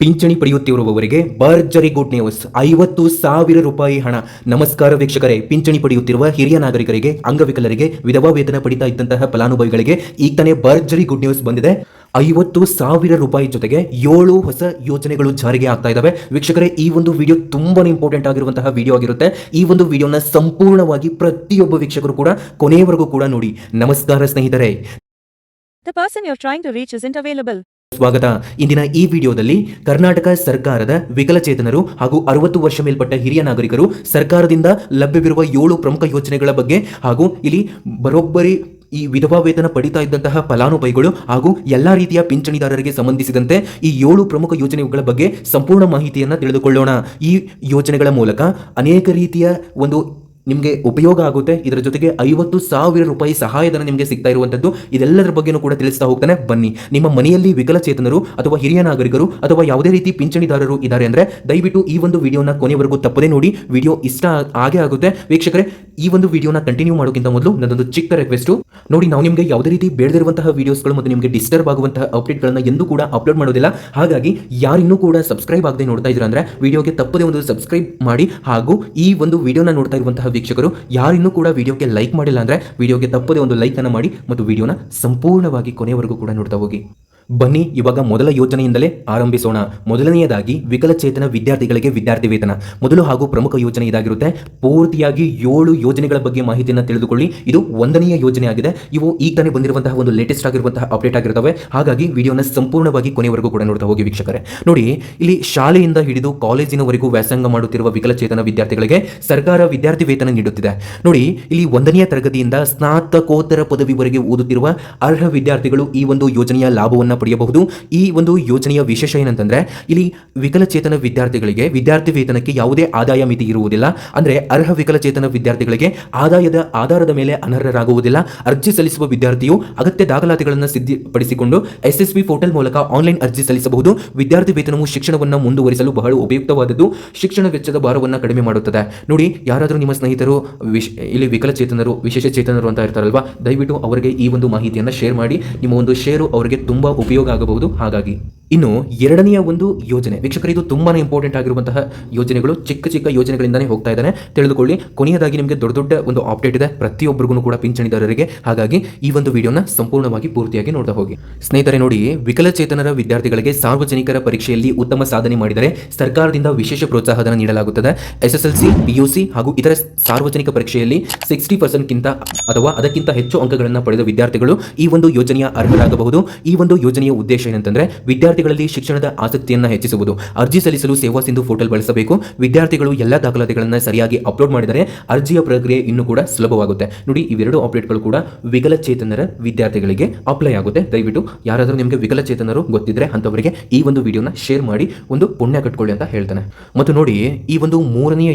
ಪಿಂಚಣಿ ಪಡೆಯುತ್ತಿರುವವರಿಗೆ ಭರ್ಜರಿ good news, 50,000 ರೂಪಾಯಿ ಹಣ. ನಮಸ್ಕಾರ ವೀಕ್ಷಕರೇ, ಪಿಂಚಣಿ ಪಡೆಯುತ್ತಿರುವ ಹಿರಿಯ ನಾಗರಿಕರಿಗೆ, ಅಂಗವಿಕಲರಿಗೆ, ವಿಧವಾ ವೇತನ ಪಡಿತಾ ಇದ್ದಂತಹ ಫಲಾನುಭವಿಗಳಿಗೆ ಈಗ ತಾನೇ ಭರ್ಜರಿ ಗುಡ್ ನ್ಯೂಸ್ ಬಂದಿದೆ. 50,000 ರೂಪಾಯಿ ಜೊತೆಗೆ 7 ಹೊಸ ಯೋಜನೆಗಳು ಜಾರಿಗೆ ಆಗ್ತಾ ಇದಾವೆ. ವೀಕ್ಷಕರೇ, ಈ ಒಂದು ವಿಡಿಯೋ ತುಂಬಾನೇ ಇಂಪಾರ್ಟೆಂಟ್ ಆಗಿರುವಂತಹ ವಿಡಿಯೋ ಆಗಿರುತ್ತೆ. ಈ ಒಂದು ವಿಡಿಯೋನ ಸಂಪೂರ್ಣವಾಗಿ ಪ್ರತಿಯೊಬ್ಬ ವೀಕ್ಷಕರು ಕೂಡ ಕೊನೆಯವರೆಗೂ ಕೂಡ ನೋಡಿ. ನಮಸ್ಕಾರ ಸ್ನೇಹಿತರೆ. The person you're trying to reach isn't available. ಸ್ವಾಗತ. ಇಂದಿನ ಈ ವಿಡಿಯೋದಲ್ಲಿ ಕರ್ನಾಟಕ ಸರ್ಕಾರದ ವಿಕಲಚೇತನರು ಹಾಗೂ 60 ವರ್ಷ ಮೇಲ್ಪಟ್ಟ ಹಿರಿಯ ನಾಗರಿಕರು ಸರ್ಕಾರದಿಂದ ಲಭ್ಯವಿರುವ 7 ಪ್ರಮುಖ ಯೋಜನೆಗಳ ಬಗ್ಗೆ ಹಾಗೂ ಇಲ್ಲಿ ಬರೋಬ್ಬರಿ ಈ ವಿಧವಾ ವೇತನ ಪಡಿತಾ ಇದ್ದಂತಹ ಫಲಾನುಭವಿಗಳು ಹಾಗೂ ಎಲ್ಲಾ ರೀತಿಯ ಪಿಂಚಣಿದಾರರಿಗೆ ಸಂಬಂಧಿಸಿದಂತೆ ಈ 7 ಪ್ರಮುಖ ಯೋಜನೆಗಳ ಬಗ್ಗೆ ಸಂಪೂರ್ಣ ಮಾಹಿತಿಯನ್ನು ತಿಳಿದುಕೊಳ್ಳೋಣ. ಈ ಯೋಜನೆಗಳ ಮೂಲಕ ಅನೇಕ ರೀತಿಯ ಒಂದು ನಿಮಗೆ ಉಪಯೋಗ ಆಗುತ್ತೆ. ಇದರ ಜೊತೆಗೆ 50,000 ರೂಪಾಯಿ ಸಹಾಯಧನ ನಿಮಗೆ ಸಿಗ್ತಾ ಇರುವಂತದ್ದು. ಇದೆಲ್ಲದರ ಬಗ್ಗೆನೂ ಕೂಡ ತಿಳಿಸ್ತಾ ಹೋಗ್ತಾನೆ ಬನ್ನಿ. ನಿಮ್ಮ ಮನೆಯಲ್ಲಿ ವಿಕಲಚೇತನರು ಅಥವಾ ಹಿರಿಯ ನಾಗರಿಕರು ಅಥವಾ ಯಾವುದೇ ರೀತಿ ಪಿಂಚಣಿದಾರರು ಇದ್ದಾರೆ ಅಂದ್ರೆ ದಯವಿಟ್ಟು ಈ ಒಂದು ವಿಡಿಯೋನ ಕೊನೆವರೆಗೂ ತಪ್ಪದೇ ನೋಡಿ. ವಿಡಿಯೋ ಇಷ್ಟ ಆಗೇ ಆಗುತ್ತೆ. ವೀಕ್ಷಕರೇ, ಈ ಒಂದು ವಿಡಿಯೋನ ಕಂಟಿನ್ಯೂ ಮಾಡೋಕ್ಕಿಂತ ಮೊದಲು ನನ್ನೊಂದು ಚಿಕ್ಕ ರಿಕ್ವೆಸ್ಟ್ ನೋಡಿ. ನಾವು ನಿಮಗೆ ಯಾವುದೇ ರೀತಿ ಬೇಡದಿರುವಂತಹ ವಿಡಿಯೋಸ್ಗಳು ಮತ್ತು ನಿಮಗೆ ಡಿಸ್ಟರ್ಬ್ ಆಗುವಂತಹ ಅಪ್ಡೇಟ್ಗಳನ್ನ ಎಂದೂ ಕೂಡ ಅಪ್ಲೋಡ್ ಮಾಡೋದಿಲ್ಲ. ಹಾಗಾಗಿ ಯಾರಿನ್ನೂ ಕೂಡ ಸಬ್ಸ್ಕ್ರೈಬ್ ಆಗದೆ ನೋಡ್ತಾ ಇದ್ರ ಅಂದ್ರೆ ವಿಡಿಯೋಗೆ ತಪ್ಪದೇ ಒಂದು ಸಬ್ಸ್ಕ್ರೈಬ್ ಮಾಡಿ. ಹಾಗೂ ಈ ಒಂದು ವಿಡಿಯೋನ ನೋಡ್ತಾ ಇರುವಂತಹ ವೀಕ್ಷಕರು ಯಾರಿನ್ನೂ ಕೂಡ ವಿಡಿಯೋಗೆ ಲೈಕ್ ಮಾಡಿಲ್ಲ ಅಂದ್ರೆ ವಿಡಿಯೋಗೆ ತಪ್ಪದೇ ಒಂದು ಲೈಕ್ ಅನ್ನು ಮಾಡಿ ಮತ್ತು ವಿಡಿಯೋನ ಸಂಪೂರ್ಣವಾಗಿ ಕೊನೆಯವರೆಗೂ ಕೂಡ ನೋಡ್ತಾ ಹೋಗಿ. ಬನ್ನಿ, ಇವಾಗ ಮೊದಲ ಯೋಜನೆಯಿಂದಲೇ ಆರಂಭಿಸೋಣ. ಮೊದಲನೆಯದಾಗಿ ವಿಕಲಚೇತನ ವಿದ್ಯಾರ್ಥಿಗಳಿಗೆ ವಿದ್ಯಾರ್ಥಿ ವೇತನ ಮೊದಲು ಹಾಗೂ ಪ್ರಮುಖ ಯೋಜನೆ ಇದಾಗಿರುತ್ತೆ. ಪೂರ್ತಿಯಾಗಿ 7 ಯೋಜನೆಗಳ ಬಗ್ಗೆ ಮಾಹಿತಿಯನ್ನು ತಿಳಿದುಕೊಳ್ಳಿ. ಇದು 1ನೆಯ ಯೋಜನೆ ಆಗಿದೆ. ಇವು ಈಗ ತಾನೇ ಬಂದಿರುವಂತಹ ಒಂದು ಲೇಟೆಸ್ಟ್ ಆಗಿರುವಂತಹ ಅಪ್ಡೇಟ್ ಆಗಿರ್ತವೆ. ಹಾಗಾಗಿ ವಿಡಿಯೋನ ಸಂಪೂರ್ಣವಾಗಿ ಕೊನೆಯವರೆಗೂ ಕೂಡ ನೋಡ್ತಾ ಹೋಗಿ ವೀಕ್ಷಕರೇ. ನೋಡಿ, ಇಲ್ಲಿ ಶಾಲೆಯಿಂದ ಹಿಡಿದು ಕಾಲೇಜಿನವರೆಗೂ ವ್ಯಾಸಂಗ ಮಾಡುತ್ತಿರುವ ವಿಕಲಚೇತನ ವಿದ್ಯಾರ್ಥಿಗಳಿಗೆ ಸರ್ಕಾರ ವಿದ್ಯಾರ್ಥಿ ವೇತನ ನೀಡುತ್ತಿದೆ. ನೋಡಿ, ಇಲ್ಲಿ 1ನೆಯ ತರಗತಿಯಿಂದ ಸ್ನಾತಕೋತ್ತರ ಪದವಿವರೆಗೆ ಓದುತ್ತಿರುವ ಅರ್ಹ ವಿದ್ಯಾರ್ಥಿಗಳು ಈ ಒಂದು ಯೋಜನೆಯ ಲಾಭವನ್ನು ಪಡೆಯಬಹುದು. ಈ ಒಂದು ಯೋಜನೆಯ ವಿಶೇಷ ಏನಂತಂದ್ರೆ ಇಲ್ಲಿ ವಿಕಲಚೇತನ ವಿದ್ಯಾರ್ಥಿಗಳಿಗೆ ವಿದ್ಯಾರ್ಥಿ ವೇತನಕ್ಕೆ ಯಾವುದೇ ಆದಾಯ ಮಿತಿ ಇರುವುದಿಲ್ಲ. ಅಂದ್ರೆ ಅರ್ಹ ವಿಕಲಚೇತನ ವಿದ್ಯಾರ್ಥಿಗಳಿಗೆ ಆದಾಯದ ಆಧಾರದ ಮೇಲೆ ಅನರ್ಹರಾಗುವುದಿಲ್ಲ. ಅರ್ಜಿ ಸಲ್ಲಿಸುವ ವಿದ್ಯಾರ್ಥಿಯು ಅಗತ್ಯ ದಾಖಲಾತಿಗಳನ್ನು ಸಿದ್ಧಪಡಿಸಿಕೊಂಡು SSB ಪೋರ್ಟಲ್ ಮೂಲಕ ಆನ್ಲೈನ್ ಅರ್ಜಿ ಸಲ್ಲಿಸಬಹುದು. ವಿದ್ಯಾರ್ಥಿ ವೇತನವು ಶಿಕ್ಷಣವನ್ನು ಮುಂದುವರಿಸಲು ಬಹಳ ಉಪಯುಕ್ತವಾದದ್ದು. ಶಿಕ್ಷಣ ವೆಚ್ಚದ ಭಾರವನ್ನು ಕಡಿಮೆ ಮಾಡುತ್ತದೆ. ನೋಡಿ, ಯಾರಾದರೂ ನಿಮ್ಮ ಸ್ನೇಹಿತರು ಇಲ್ಲಿ ವಿಕಲಚೇತನರು ವಿಶೇಷ ಚೇತನರು ಅಂತ ಇರ್ತಾರಲ್ವಾ, ದಯವಿಟ್ಟು ಅವರಿಗೆ ಈ ಒಂದು ಮಾಹಿತಿಯನ್ನು ಶೇರ್ ಮಾಡಿ. ನಿಮ್ಮ ಒಂದು ಶೇರು ಅವರಿಗೆ ತುಂಬಾ ಉಪಯೋಗ ಆಗಬಹುದು. ಹಾಗಾಗಿ ಇನ್ನು 2ನೆಯ ಒಂದು ಯೋಜನೆ ವೀಕ್ಷಕರು, ಇದು ತುಂಬಾನೇ ಇಂಪಾರ್ಟೆಂಟ್ ಆಗಿರುವಂತಹ ಯೋಜನೆಗಳು. ಚಿಕ್ಕ ಚಿಕ್ಕ ಯೋಜನೆಗಳಿಂದಾನೇ ಹೋಗ್ತಾ ಇದ್ದಾನೆ, ತಿಳಿದುಕೊಳ್ಳಿ. ಕೊನೆಯದಾಗಿ ನಿಮಗೆ ದೊಡ್ಡ ದೊಡ್ಡ ಒಂದು ಅಪ್ಡೇಟ್ ಇದೆ ಪ್ರತಿಯೊಬ್ಬರಿಗೂ ಕೂಡ ಪಿಂಚಣಿದಾರರಿಗೆ. ಹಾಗಾಗಿ ಈ ಒಂದು ವಿಡಿಯೋನ ಸಂಪೂರ್ಣವಾಗಿ ಪೂರ್ತಿಯಾಗಿ ನೋಡ್ತಾ ಹೋಗಿ. ಸ್ನೇಹಿತರೆ ನೋಡಿ, ವಿಕಲಚೇತನರ ವಿದ್ಯಾರ್ಥಿಗಳಿಗೆ ಸಾರ್ವಜನಿಕರ ಪರೀಕ್ಷೆಯಲ್ಲಿ ಉತ್ತಮ ಸಾಧನೆ ಮಾಡಿದರೆ ಸರ್ಕಾರದಿಂದ ವಿಶೇಷ ಪ್ರೋತ್ಸಾಹಧನ ನೀಡಲಾಗುತ್ತದೆ. SSLC, PUC ಹಾಗೂ ಇತರ ಸಾರ್ವಜನಿಕ ಪರೀಕ್ಷೆಯಲ್ಲಿ 60% ಅಥವಾ ಅದಕ್ಕಿಂತ ಹೆಚ್ಚು ಅಂಕಗಳನ್ನು ಪಡೆದ ವಿದ್ಯಾರ್ಥಿಗಳು ಈ ಒಂದು ಯೋಜನೆಯ ಅರ್ಹರಾಗಬಹುದು. ಈ ಒಂದು ಯೋಜನೆಯ ಉದ್ದೇಶ ಏನಂತಂದ್ರೆ ವಿದ್ಯಾರ್ಥಿಗಳಲ್ಲಿ ಶಿಕ್ಷಣದ ಆಸಕ್ತಿಯನ್ನು ಹೆಚ್ಚಿಸುವುದು. ಅರ್ಜಿ ಸಲ್ಲಿಸಲು ಸೇವಾ ಸಿಂಧು ಪೋರ್ಟಲ್ ಬಳಸಬೇಕು. ವಿದ್ಯಾರ್ಥಿಗಳು ಎಲ್ಲ ದಾಖಲಾತಿಗಳನ್ನು ಸರಿಯಾಗಿ ಅಪ್ಲೋಡ್ ಮಾಡಿದರೆ ಅರ್ಜಿಯ ಪ್ರಕ್ರಿಯೆ ಇನ್ನೂ ಕೂಡ ಸುಲಭವಾಗುತ್ತೆ. ನೋಡಿ, ಇವೆರಡು ಅಪ್ಡೇಟ್ಗಳು ಕೂಡ ವಿಕಲಚೇತನರ ವಿದ್ಯಾರ್ಥಿಗಳಿಗೆ ಅಪ್ಲೈ ಆಗುತ್ತೆ. ದಯವಿಟ್ಟು ಯಾರಾದರೂ ನಿಮಗೆ ವಿಕಲಚೇತನರು ಗೊತ್ತಿದ್ರೆ ಅಂತವರಿಗೆ ಈ ಒಂದು ವಿಡಿಯೋನ ಶೇರ್ ಮಾಡಿ ಒಂದು ಪುಣ್ಯ ಕಟ್ಕೊಳ್ಳಿ ಅಂತ ಹೇಳ್ತಾನೆ. ಮತ್ತು ನೋಡಿ, ಈ ಒಂದು 3ನೆಯ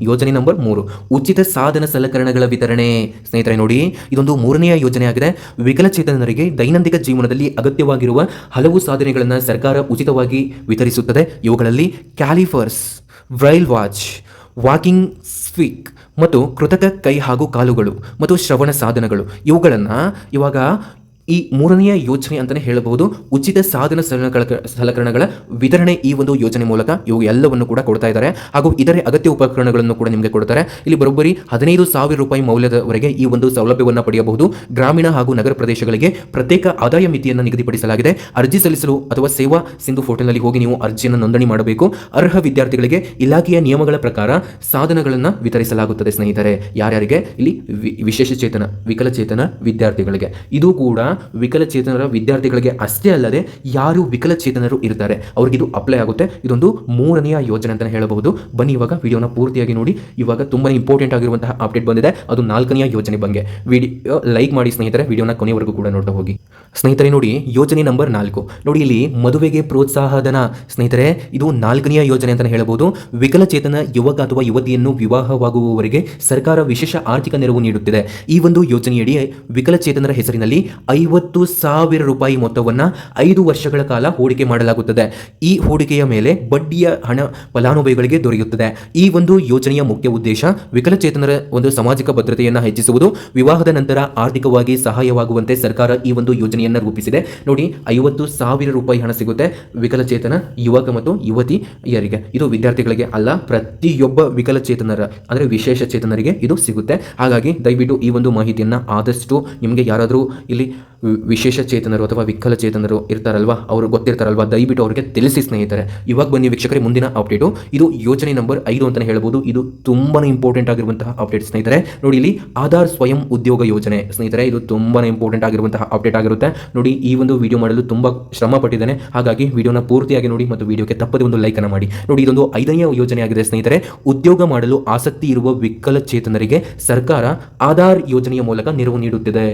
ಯೋಜನೆ ನಂಬರ್ 3, ಉಚಿತ ಸಾಧನ ಸಲಕರಣೆಗಳ ವಿತರಣೆ. ಸ್ನೇಹಿತರೆ ನೋಡಿ, ಇದೊಂದು 3ನೆಯ ಯೋಜನೆ ಆಗಿದೆ. ವಿಕಲಚೇತನರಿಗೆ ದೈನಂದಿನ ಜೀವನದಲ್ಲಿ ಅಗತ್ಯವಾಗಿರುವ ಹಲವು ಸಾಧನೆಗಳನ್ನು ಸರ್ಕಾರ ಉಚಿತವಾಗಿ ವಿತರಿಸುತ್ತದೆ. ಇವುಗಳಲ್ಲಿ ಕ್ಯಾಲಿಫರ್ಸ್, ಬ್ರೈಲ್ ವಾಚ್, ವಾಕಿಂಗ್ ಸ್ಟಿಕ್ ಮತ್ತು ಕೃತಕ ಕೈ ಹಾಗೂ ಕಾಲುಗಳು ಮತ್ತು ಶ್ರವಣ ಸಾಧನಗಳು, ಇವುಗಳನ್ನು ಇವಾಗ ಈ 3ನೆಯ ಯೋಜನೆ ಅಂತಲೇ ಹೇಳಬಹುದು. ಉಚಿತ ಸಾಧನ ಸಲಕರಣೆಗಳ ವಿತರಣೆ ಈ ಒಂದು ಯೋಜನೆ ಮೂಲಕ ಇವು ಎಲ್ಲವನ್ನು ಕೂಡ ಕೊಡ್ತಾ ಇದ್ದಾರೆ. ಹಾಗೂ ಇದರ ಅಗತ್ಯ ಉಪಕರಣಗಳನ್ನು ಕೂಡ ನಿಮಗೆ ಕೊಡ್ತಾರೆ. ಇಲ್ಲಿ ಬರೋಬ್ಬರಿ 15,000 ರೂಪಾಯಿ ಮೌಲ್ಯದವರೆಗೆ ಈ ಒಂದು ಸೌಲಭ್ಯವನ್ನು ಪಡೆಯಬಹುದು. ಗ್ರಾಮೀಣ ಹಾಗೂ ನಗರ ಪ್ರದೇಶಗಳಿಗೆ ಪ್ರತ್ಯೇಕ ಆದಾಯ ಮಿತಿಯನ್ನು ನಿಗದಿಪಡಿಸಲಾಗಿದೆ. ಅರ್ಜಿ ಸಲ್ಲಿಸಲು ಅಥವಾ ಸೇವಾ ಸಿಂಧು ಪೋರ್ಟಲ್ನಲ್ಲಿ ಹೋಗಿ ನೀವು ಅರ್ಜಿಯನ್ನು ನೋಂದಣಿ ಮಾಡಬೇಕು. ಅರ್ಹ ವಿದ್ಯಾರ್ಥಿಗಳಿಗೆ ಇಲಾಖೆಯ ನಿಯಮಗಳ ಪ್ರಕಾರ ಸಾಧನಗಳನ್ನು ವಿತರಿಸಲಾಗುತ್ತದೆ. ಸ್ನೇಹಿತರೆ, ಯಾರ್ಯಾರಿಗೆ ಇಲ್ಲಿ ವಿಶೇಷಚೇತನ ವಿಕಲಚೇತನ ವಿದ್ಯಾರ್ಥಿಗಳಿಗೆ, ಇದು ಕೂಡ ವಿಕಲಚೇತನರ ವಿದ್ಯಾರ್ಥಿಗಳಿಗೆ ಅಷ್ಟೇ ಅಲ್ಲದೆ ಯಾರು ವಿಕಲಚೇತನರು ಇರ್ತಾರೆ ಅವ್ರಿಗೆ ಅಪ್ಲೈ ಆಗುತ್ತೆ. ಇದೊಂದು 3ನೆಯ ಯೋಜನೆ ಅಂತ ಹೇಳಬಹುದು. ಬನ್ನಿ, ಇವಾಗ ವಿಡಿಯೋನ ಪೂರ್ತಿಯಾಗಿ ನೋಡಿ. ಇವಾಗ ತುಂಬಾ ಇಂಪಾರ್ಟೆಂಟ್ ಆಗಿರುವಂತಹ ಅಪ್ಡೇಟ್ ಬಂದಿದೆ. ಅದು 4ನೆಯ ಯೋಜನೆ ಬಗ್ಗೆ. ವಿಡಿಯೋ ಲೈಕ್ ಮಾಡಿ ಸ್ನೇಹಿತರೆ, ವಿಡಿಯೋನ ಕೊನೆಯವರೆಗೂ ಕೂಡ ನೋಡ್ತಾ ಹೋಗಿ. ಸ್ನೇಹಿತರೆ ನೋಡಿ, ಯೋಜನೆ ನಂಬರ್ 4 ನೋಡಿ, ಇಲ್ಲಿ ಮದುವೆಗೆ ಪ್ರೋತ್ಸಾಹಧನ. ಸ್ನೇಹಿತರೆ, ಇದು 4ನೆಯ ಯೋಜನೆ ಅಂತ ಹೇಳಬಹುದು. ವಿಕಲಚೇತನ ಯುವಕ ಅಥವಾ ಯುವತಿಯನ್ನು ವಿವಾಹವಾಗುವವರೆಗೆ ಸರ್ಕಾರ ವಿಶೇಷ ಆರ್ಥಿಕ ನೆರವು ನೀಡುತ್ತಿದೆ. ಈ ಒಂದು ಯೋಜನೆಯಡಿ ವಿಕಲಚೇತನರ ಹೆಸರಿನಲ್ಲಿ 50,000 ರೂಪಾಯಿ ಮೊತ್ತವನ್ನು 5 ವರ್ಷಗಳ ಕಾಲ ಹೂಡಿಕೆ ಮಾಡಲಾಗುತ್ತದೆ. ಈ ಹೂಡಿಕೆಯ ಮೇಲೆ ಬಡ್ಡಿಯ ಹಣ ಫಲಾನುಭವಿಗಳಿಗೆ ದೊರೆಯುತ್ತದೆ. ಈ ಒಂದು ಯೋಜನೆಯ ಮುಖ್ಯ ಉದ್ದೇಶ ವಿಕಲಚೇತನರ ಒಂದು ಸಾಮಾಜಿಕ ಭದ್ರತೆಯನ್ನು ಹೆಚ್ಚಿಸುವುದು, ವಿವಾಹದ ನಂತರ ಆರ್ಥಿಕವಾಗಿ ಸಹಾಯವಾಗುವಂತೆ ಸರ್ಕಾರ ಈ ಒಂದು ಯೋಜನೆಯನ್ನು ರೂಪಿಸಿದೆ. ನೋಡಿ, 50,000 ರೂಪಾಯಿ ಹಣ ಸಿಗುತ್ತೆ ವಿಕಲಚೇತನ ಯುವಕ ಮತ್ತು ಯುವತಿಯರಿಗೆ. ಇದು ವಿದ್ಯಾರ್ಥಿಗಳಿಗೆ ಅಲ್ಲ, ಪ್ರತಿಯೊಬ್ಬ ವಿಕಲಚೇತನರ ಅಂದರೆ ವಿಶೇಷ ಚೇತನರಿಗೆ ಇದು ಸಿಗುತ್ತೆ. ಹಾಗಾಗಿ ದಯವಿಟ್ಟು ಈ ಒಂದು ಮಾಹಿತಿಯನ್ನು ಆದಷ್ಟು ನಿಮಗೆ ಯಾರಾದರೂ ಇಲ್ಲಿ ವಿಶೇಷ ಚೇತನರು ಅಥವಾ ವಿಕಲಚೇತನರು ಇರ್ತಾರಲ್ವಾ, ಅವರು ಗೊತ್ತಿರ್ತಾರಲ್ವಾ, ದಯವಿಟ್ಟು ಅವರಿಗೆ ತಿಳಿಸಿ ಸ್ನೇಹಿತರೆ. ಇವಾಗ ಬನ್ನಿ ವೀಕ್ಷಕರೇ, ಮುಂದಿನ ಅಪ್ಡೇಟು ಇದು ಯೋಜನೆ ನಂಬರ್ 5 ಅಂತಲೇ ಹೇಳ್ಬೋದು. ಇದು ತುಂಬಾ ಇಂಪಾರ್ಟೆಂಟ್ ಆಗಿರುವಂತಹ ಅಪ್ಡೇಟ್ ಸ್ನೇಹಿತರೆ. ನೋಡಿ, ಇಲ್ಲಿ ಆಧಾರ್ ಸ್ವಯಂ ಉದ್ಯೋಗ ಯೋಜನೆ ಸ್ನೇಹಿತರೆ, ಇದು ತುಂಬಾ ಇಂಪಾರ್ಟೆಂಟ್ ಆಗಿರುವಂತಹ ಅಪ್ಡೇಟ್ ಆಗಿರುತ್ತೆ. ನೋಡಿ, ಈ ಒಂದು ವಿಡಿಯೋ ಮಾಡಲು ತುಂಬಾ ಶ್ರಮ ಪಟ್ಟಿದ್ದೇನೆ, ಹಾಗಾಗಿ ವಿಡಿಯೋನ ಪೂರ್ತಿಯಾಗಿ ನೋಡಿ ಮತ್ತು ವಿಡಿಯೋಗೆ ತಪ್ಪದೆ ಒಂದು ಲೈಕ್ ಅನ್ನು ಮಾಡಿ. ನೋಡಿ, ಇದೊಂದು 5ನೇ ಯೋಜನೆ ಆಗಿದೆ ಸ್ನೇಹಿತರೆ. ಉದ್ಯೋಗ ಮಾಡಲು ಆಸಕ್ತಿ ಇರುವ ವಿಕಲಚೇತನರಿಗೆ ಸರ್ಕಾರ ಆಧಾರ್ ಯೋಜನೆಯ ಮೂಲಕ ನೆರವು ನೀಡುತ್ತಿದೆ.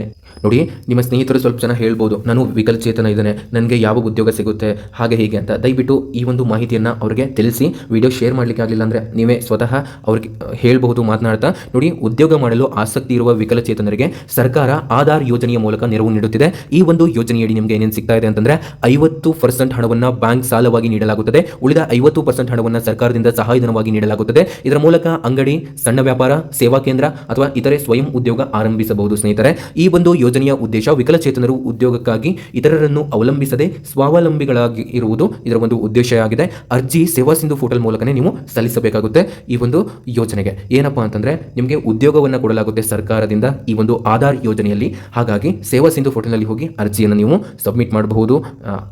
ನೋಡಿ, ನಿಮ್ಮ ಸ್ನೇಹಿತರು ಸ್ವಲ್ಪ ಜನ ಹೇಳ್ಬೋದು, ನಾನು ವಿಕಲಚೇತನ ಇದ್ದೇನೆ, ನನಗೆ ಯಾವ ಉದ್ಯೋಗ ಸಿಗುತ್ತೆ ಹಾಗೆ ಹೀಗೆ ಅಂತ. ದಯವಿಟ್ಟು ಈ ಒಂದು ಮಾಹಿತಿಯನ್ನು ಅವರಿಗೆ ತಿಳಿಸಿ. ವಿಡಿಯೋ ಶೇರ್ ಮಾಡಲಿಕ್ಕೆ ಆಗಲಿಲ್ಲ ಅಂದರೆ ನೀವೇ ಸ್ವತಃ ಅವ್ರಿಗೆ ಹೇಳ್ಬಹುದು ಮಾತನಾಡ್ತಾ. ನೋಡಿ, ಉದ್ಯೋಗ ಮಾಡಲು ಆಸಕ್ತಿ ಇರುವ ವಿಕಲಚೇತನರಿಗೆ ಸರ್ಕಾರ ಆಧಾರ್ ಯೋಜನೆಯ ಮೂಲಕ ನೆರವು ನೀಡುತ್ತಿದೆ. ಈ ಒಂದು ಯೋಜನೆಯಡಿ ನಿಮಗೆ ಏನೇನು ಸಿಗ್ತಾ ಇದೆ ಅಂತಂದ್ರೆ 50% ಹಣವನ್ನು ಬ್ಯಾಂಕ್ ಸಾಲವಾಗಿ ನೀಡಲಾಗುತ್ತದೆ. ಉಳಿದ 50% ಹಣವನ್ನು ಸರ್ಕಾರದಿಂದ ಸಹಾಯಧನವಾಗಿ ನೀಡಲಾಗುತ್ತದೆ. ಇದರ ಮೂಲಕ ಅಂಗಡಿ, ಸಣ್ಣ ವ್ಯಾಪಾರ, ಸೇವಾ ಕೇಂದ್ರ ಅಥವಾ ಇತರೆ ಸ್ವಯಂ ಉದ್ಯೋಗ ಆರಂಭಿಸಬಹುದು ಸ್ನೇಹಿತರೆ. ಈ ಒಂದು ಯೋಜನೆಯ ಉದ್ದೇಶ ವಿಕಲಚೇತನರು ಉದ್ಯೋಗಕ್ಕಾಗಿ ಇತರರನ್ನು ಅವಲಂಬಿಸದೆ ಸ್ವಾವಲಂಬಿಗಳಾಗಿ ಇರುವುದು ಇದರ ಒಂದು ಉದ್ದೇಶ ಆಗಿದೆ. ಅರ್ಜಿ ಸೇವಾ ಸಿಂಧು ಪೋರ್ಟಲ್ ಮೂಲಕನೇ ನೀವು ಸಲ್ಲಿಸಬೇಕಾಗುತ್ತೆ. ಈ ಒಂದು ಯೋಜನೆಗೆ ಏನಪ್ಪಾ ಅಂತಂದ್ರೆ ನಿಮಗೆ ಉದ್ಯೋಗವನ್ನು ಕೊಡಲಾಗುತ್ತೆ ಸರ್ಕಾರದಿಂದ ಈ ಒಂದು ಆಧಾರ್ ಯೋಜನೆಯಲ್ಲಿ. ಹಾಗಾಗಿ ಸೇವಾ ಸಿಂಧು ಪೋರ್ಟಲ್ನಲ್ಲಿ ಹೋಗಿ ಅರ್ಜಿಯನ್ನು ನೀವು ಸಬ್ಮಿಟ್ ಮಾಡಬಹುದು,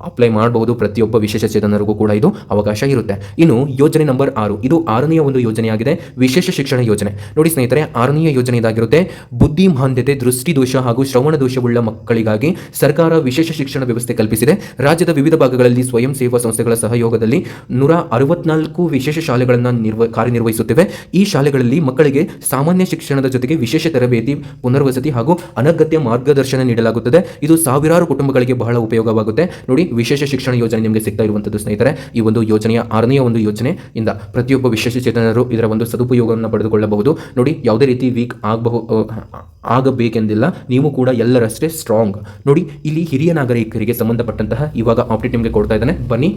ಅಪ್ಲೈ ಮಾಡಬಹುದು. ಪ್ರತಿಯೊಬ್ಬ ವಿಶೇಷ ಚೇತನರಿಗೂ ಕೂಡ ಇದು ಅವಕಾಶ ಇರುತ್ತೆ. ಇನ್ನು ಯೋಜನೆ ನಂಬರ್ 6, ಇದು 6ನೆಯ ಒಂದು ಯೋಜನೆಯಾಗಿದೆ, ವಿಶೇಷ ಶಿಕ್ಷಣ ಯೋಜನೆ. ನೋಡಿ ಸ್ನೇಹಿತರೆ, 6ನೆಯ ಯೋಜನೆ ಇದಾಗಿರುತ್ತೆ. ಬುದ್ಧಿಮಾಂದ್ಯತೆ, ದೃಷ್ಟಿದೋಷ ಹಾಗೂ ಶ್ರವಣ ದೋಷವುಳ್ಳ ಮಕ್ಕಳಿಗಾಗಿ ಸರ್ಕಾರ ವಿಶೇಷ ಶಿಕ್ಷಣ ವ್ಯವಸ್ಥೆ ಕಲ್ಪಿಸಿದೆ. ರಾಜ್ಯದ ವಿವಿಧ ಭಾಗಗಳಲ್ಲಿ ಸ್ವಯಂ ಸೇವಾ ಸಂಸ್ಥೆಗಳ ಸಹಯೋಗದಲ್ಲಿ 164 ವಿಶೇಷ ಶಾಲೆಗಳನ್ನು ಕಾರ್ಯನಿರ್ವಹಿಸುತ್ತಿವೆ. ಈ ಶಾಲೆಗಳಲ್ಲಿ ಮಕ್ಕಳಿಗೆ ಸಾಮಾನ್ಯ ಶಿಕ್ಷಣದ ಜೊತೆಗೆ ವಿಶೇಷ ತರಬೇತಿ, ಪುನರ್ವಸತಿ ಹಾಗೂ ಅನಗತ್ಯ ಮಾರ್ಗದರ್ಶನ ನೀಡಲಾಗುತ್ತದೆ. ಇದು ಸಾವಿರಾರು ಕುಟುಂಬಗಳಿಗೆ ಬಹಳ ಉಪಯೋಗವಾಗುತ್ತೆ. ನೋಡಿ, ವಿಶೇಷ ಶಿಕ್ಷಣ ಯೋಜನೆ ನಿಮಗೆ ಸಿಗ್ತಾ ಇರುವಂತದ್ದು ಸ್ನೇಹಿತರೆ. ಈ ಒಂದು ಯೋಜನೆಯ 6ನೆಯ ಒಂದು ಯೋಜನೆಯಿಂದ ಪ್ರತಿಯೊಬ್ಬ ವಿಶೇಷ ಚೇತನರು ಇದರ ಒಂದು ಸದುಪಯೋಗವನ್ನು ಪಡೆದುಕೊಳ್ಳಬಹುದು. ನೋಡಿ, ಯಾವುದೇ ರೀತಿ ವೀಕ್ ಆಗಬೇಕೆಂದಿಲ್ಲ, ನೀವು ಕೂಡ ಎಲ್ಲರಷ್ಟೇ ಸ್ಟ್ರಾಂಗ್. ನೋಡಿ, ಇಲ್ಲಿ ಹಿರಿಯ ನಾಗರಿಕರಿಗೆ ಸಂಬಂಧಪಟ್ಟಂತಹ ಇವಾಗ ಅಪ್ಡೇಟ್ ನಿಮಗೆ ಕೊಡ್ತಾ ಇದ್ದಾನೆ, ಬನ್ನಿ.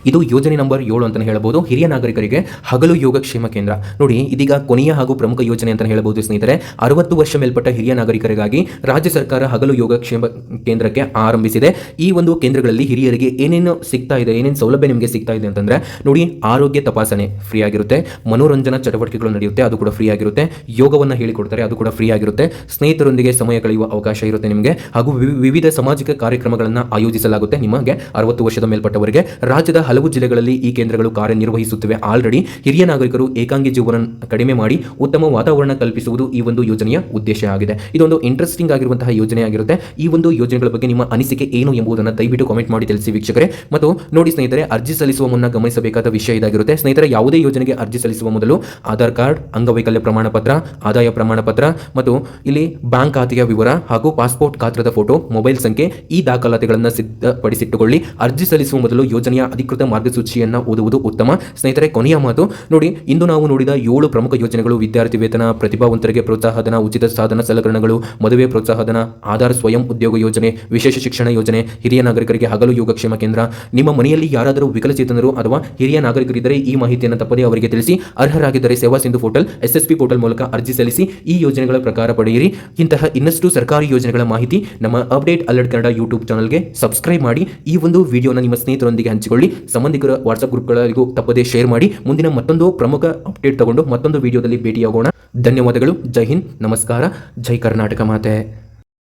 ಇದು ಯೋಜನೆ ನಂಬರ್ 7 ಅಂತ ಹೇಳಬಹುದು. ಹಿರಿಯ ನಾಗರಿಕರಿಗೆ ಹಗಲು ಯೋಗಕ್ಷೇಮ ಕೇಂದ್ರ. ನೋಡಿ, ಇದೀಗ ಕೊನೆಯ ಹಾಗೂ ಪ್ರಮುಖ ಯೋಜನೆ ಅಂತ ಹೇಳಬಹುದು ಸ್ನೇಹಿತರೆ. 60 ವರ್ಷ ಮೇಲ್ಪಟ್ಟ ಹಿರಿಯ ನಾಗರಿಕರಿಗಾಗಿ ರಾಜ್ಯ ಸರ್ಕಾರ ಹಗಲು ಯೋಗಕ್ಷೇಮ ಕೇಂದ್ರಕ್ಕೆ ಆರಂಭಿಸಿದೆ. ಈ ಒಂದು ಕೇಂದ್ರಗಳಲ್ಲಿ ಹಿರಿಯರಿಗೆ ಏನೇನು ಸಿಗ್ತಾ ಇದೆ, ಏನೇನು ಸೌಲಭ್ಯ ನಿಮಗೆ ಸಿಗ್ತಾ ಇದೆ ಅಂತಂದ್ರೆ ನೋಡಿ, ಆರೋಗ್ಯ ತಪಾಸಣೆ ಫ್ರೀ ಆಗಿರುತ್ತೆ, ಮನೋರಂಜನಾ ಚಟುವಟಿಕೆಗಳು ನಡೆಯುತ್ತೆ, ಅದು ಕೂಡ ಫ್ರೀ ಆಗಿರುತ್ತೆ, ಯೋಗವನ್ನು ಹೇಳಿಕೊಡ್ತಾರೆ, ಅದು ಕೂಡ ಫ್ರೀ ಆಗಿರುತ್ತೆ, ಸ್ನೇಹಿತರೊಂದಿಗೆ ಸಮಯ ಕಳೆಯುವ ಅವಕಾಶ ಇರುತ್ತೆ ನಿಮಗೆ, ಹಾಗೂ ವಿವಿಧ ಸಾಮಾಜಿಕ ಕಾರ್ಯಕ್ರಮಗಳನ್ನು ಆಯೋಜಿಸಲಾಗುತ್ತೆ ನಿಮಗೆ 60 ವರ್ಷದ ಮೇಲ್ಪಟ್ಟವರಿಗೆ. ರಾಜ್ಯದ ಹಲವು ಜಿಲ್ಲೆಗಳಲ್ಲಿ ಈ ಕೇಂದ್ರಗಳು ಕಾರ್ಯನಿರ್ವಹಿಸುತ್ತಿವೆ. ಆಲ್ರೆಡಿ ಹಿರಿಯ ನಾಗರಿಕರು ಏಕಾಂಗಿ ಜೀವನ ಕಡಿಮೆ ಮಾಡಿ ಉತ್ತಮ ವಾತಾವರಣ ಕಲ್ಪಿಸುವುದು ಈ ಒಂದು ಯೋಜನೆಯ ಉದ್ದೇಶ ಆಗಿದೆ. ಇದೊಂದು ಇಂಟ್ರೆಸ್ಟಿಂಗ್ ಆಗಿರುವಂತಹ ಯೋಜನೆ ಆಗಿರುತ್ತೆ. ಈ ಒಂದು ಯೋಜನೆಗಳ ಬಗ್ಗೆ ನಿಮ್ಮ ಅನಿಸಿಕೆ ಏನು ಎಂಬುದನ್ನು ದಯವಿಟ್ಟು ಕಾಮೆಂಟ್ ಮಾಡಿ ತಿಳಿಸಿ ವೀಕ್ಷಕರೇ. ಮತ್ತು ನೋಡಿ ಸ್ನೇಹಿತರೆ, ಅರ್ಜಿ ಸಲ್ಲಿಸುವ ಮುನ್ನ ಗಮನಿಸಬೇಕಾದ ವಿಷಯ ಇದಾಗಿರುತ್ತೆ ಸ್ನೇಹಿತರೆ. ಯಾವುದೇ ಯೋಜನೆಗೆ ಅರ್ಜಿ ಸಲ್ಲಿಸುವ ಮೊದಲು ಆಧಾರ್ ಕಾರ್ಡ್, ಅಂಗವೈಕಲ್ಯ ಪ್ರಮಾಣ ಪತ್ರ, ಆದಾಯ ಪ್ರಮಾಣ ಪತ್ರ ಮತ್ತು ಇಲ್ಲಿ ಬ್ಯಾಂಕ್ ಖಾತೆಯ ವಿವರ ಹಾಗೂ ಪಾಸ್ಪೋರ್ಟ್ ಗಾತ್ರದ ಫೋಟೋ, ಮೊಬೈಲ್ ಸಂಖ್ಯೆ, ಈ ದಾಖಲಾತಿಗಳನ್ನು ಸಿದ್ಧಪಡಿಸಿಟ್ಟುಕೊಳ್ಳಿ. ಅರ್ಜಿ ಸಲ್ಲಿಸುವ ಮೊದಲು ಯೋಜನೆಯ ಅಧಿಕೃತ ಮಾರ್ಗಸೂಚಿಯನ್ನು ಓದುವುದು ಉತ್ತಮ ಸ್ನೇಹಿತರೆ. ಕೊನೆಯ ಮಾತು ನೋಡಿ, ಇಂದು ನಾವು ನೋಡಿದ 7 ಪ್ರಮುಖ ಯೋಜನೆಗಳು ವಿದ್ಯಾರ್ಥಿ ವೇತನ, ಪ್ರತಿಭಾವಂತರಿಗೆ ಪ್ರೋತ್ಸಾಹಧನ, ಉಚಿತ ಸಾಧನ ಸಲಕರಣೆಗಳು, ಮದುವೆ ಪ್ರೋತ್ಸಾಹಧನ, ಆಧಾರ್ ಸ್ವಯಂ ಉದ್ಯೋಗ ಯೋಜನೆ, ವಿಶೇಷ ಶಿಕ್ಷಣ ಯೋಜನೆ, ಹಿರಿಯ ನಾಗರಿಕರಿಗೆ ಹಗಲು ಯೋಗಕ್ಷೇಮ ಕೇಂದ್ರ. ನಿಮ್ಮ ಮನೆಯಲ್ಲಿ ಯಾರಾದರೂ ವಿಕಲಚೇತನರು ಅಥವಾ ಹಿರಿಯ ನಾಗರಿಕರಿದ್ದರೆ ಈ ಮಾಹಿತಿಯನ್ನು ತಪ್ಪದೇ ಅವರಿಗೆ ತಿಳಿಸಿ. ಅರ್ಹರಾಗಿದ್ದರೆ ಸೇವಾ ಸಿಂಧು ಪೋರ್ಟಲ್, SSP ಪೋರ್ಟಲ್ ಮೂಲಕ ಅರ್ಜಿ ಸಲ್ಲಿಸಿ ಈ ಯೋಜನೆಗಳ ಪ್ರಕಾರ ಪಡೆಯಿರಿ. ಇಂತಹ ಇನ್ನಷ್ಟು ಸರ್ಕಾರಿ ಯೋಜನೆಗಳ ಮಾಹಿತಿ ನಮ್ಮ ಅಪ್ಡೇಟ್ ಅಲರ್ಟ್ ಕನ್ನಡ ಯೂಟ್ಯೂಬ್ ಚಾನಲ್ಗೆ ಸಬ್ಸ್ಕ್ರೈಬ್ ಮಾಡಿ. ಈ ಒಂದು ವಿಡಿಯೋನ ನಿಮ್ಮ ಸ್ನೇಹಿತರೊಂದಿಗೆ ಹಂಚಿಕೊಳ್ಳಿ, ಸಂಬಂಧಿಕರ ವಾಟ್ಸ್ಆಪ್ ಗ್ರೂಪ್ಗಳಿಗೂ ತಪ್ಪದೇ ಶೇರ್ ಮಾಡಿ. ಮುಂದಿನ ಮತ್ತೊಂದು ಪ್ರಮುಖ ಅಪ್ಡೇಟ್ ತಗೊಂಡು ಮತ್ತೊಂದು ವಿಡಿಯೋದಲ್ಲಿ ಭೇಟಿಯಾಗೋಣ. ಧನ್ಯವಾದಗಳು. ಜೈ ಹಿಂದ್, ನಮಸ್ಕಾರ, ಜೈ ಕರ್ನಾಟಕ ಮಾತೆ.